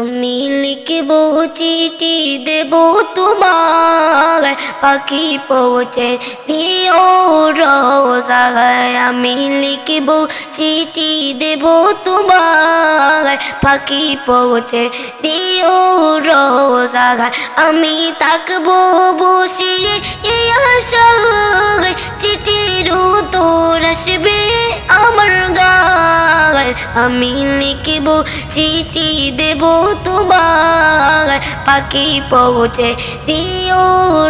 আমি লিখবো চিঠি দেবো তোমার, পাখি পৌঁছে দিও রোজায়। আমি লিখবো চিঠি দেবো তোমার, পাখি পৌঁছে দিও রোজায়। আমি তাকবো বসে এই আশায়, চিঠির উত্তর আসবে আমার গায়। আমি লিখবো চিঠি দেবো তোমার, পাখি পৌঁছে দিও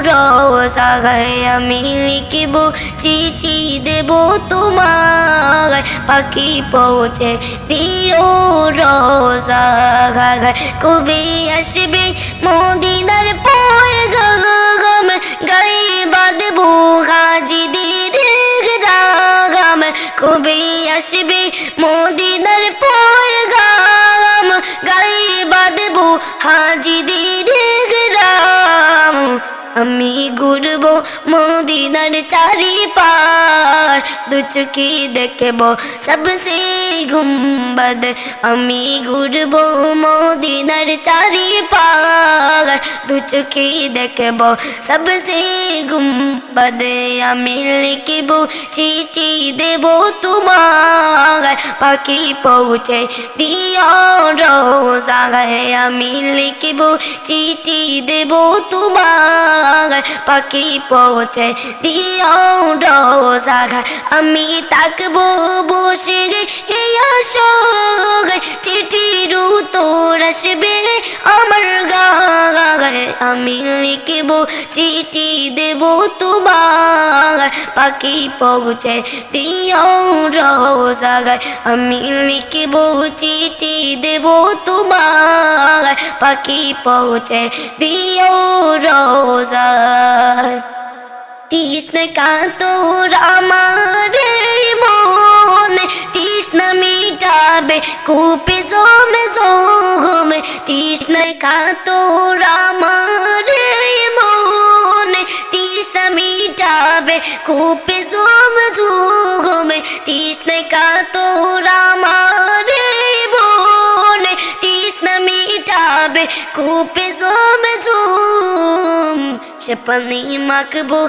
রোজায়। আমি লিখবো চিঠি দেবো তোমার, পাখি পৌঁছে দিও রোজায়। কবে আসবে মদিনার পয়গাম, গায়ে বাঁধবো হাজিদের রাগাম। কবে আসবে মদিনার পয়গাম, গায়ে বাঁধবো হাজিদের রাম। আমি ঘুরবো মদিনার চারিপাশ, দু চোখে দেখবো সবসে গুম্বদ। আমি ঘুরবো মদিনার চারিপাশ, দু চোখে দেখবো সবসে গুম্বদ। আমি লিখবো চিঠি দেবো তোমার, পাখি পৌঁছে দিও রোজায়। আমি লিখবো চিঠি দেবো তোমার, পাখি পৌঁছে দিও রোজায়। আমি তাকবো বসে এই আশায়, চিঠির উত্তর আসবে আমার গায়ে। আমি লিখবো চিঠি দেবো তোমার, পাখি পৌঁছে দিও রোজায়। আমি লিখবো চিঠি দেবো তোমার, পাখি পৌঁছে দিও রোজায়। তৃষ্ণা কাতর আমার মন, তৃষ্ণা মিটাবে কূপে জমে জমে। তৃষ্ণা কাতর আমার মন, তৃষ্ণা মিটাবে কূপে জমে জমে। তৃষ্ণা কাতর আমার মন, তৃষ্ণা মিটাবে কূপে জমে জমে। সে পানি মাখবো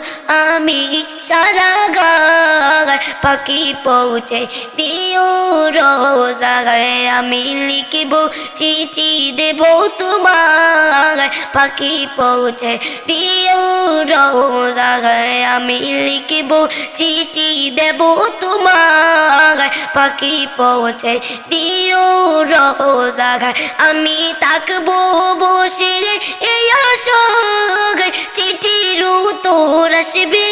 আমি সারা গায়, পাখি পৌঁছে দিও রোজায়। আমি লিখবো চিঠি দেবো তোমার, পাখি পৌঁছে দিও রোজায়। আমি লিখবো চিঠি দেবো তোমার, পাখি পৌঁছে দিও রোজায়। আমি তাকবো বসে এই আশায়, চিঠির উত্তর আসবে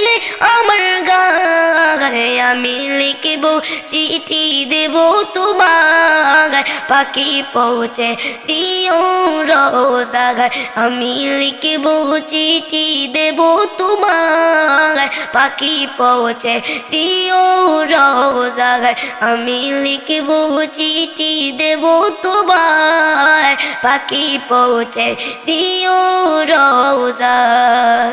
আমার গায়ে। আমি লিখবো চিঠি দেবো তোমার, পাখি পৌঁছে দিও রোজায়। আমি লিখবো চিঠি দেবো তোমার, পাখি পৌঁছে দিও রোজায়। আমি লিখবো চিঠি দেবো তোমার, পাখি পৌঁছে দিও রোজায়।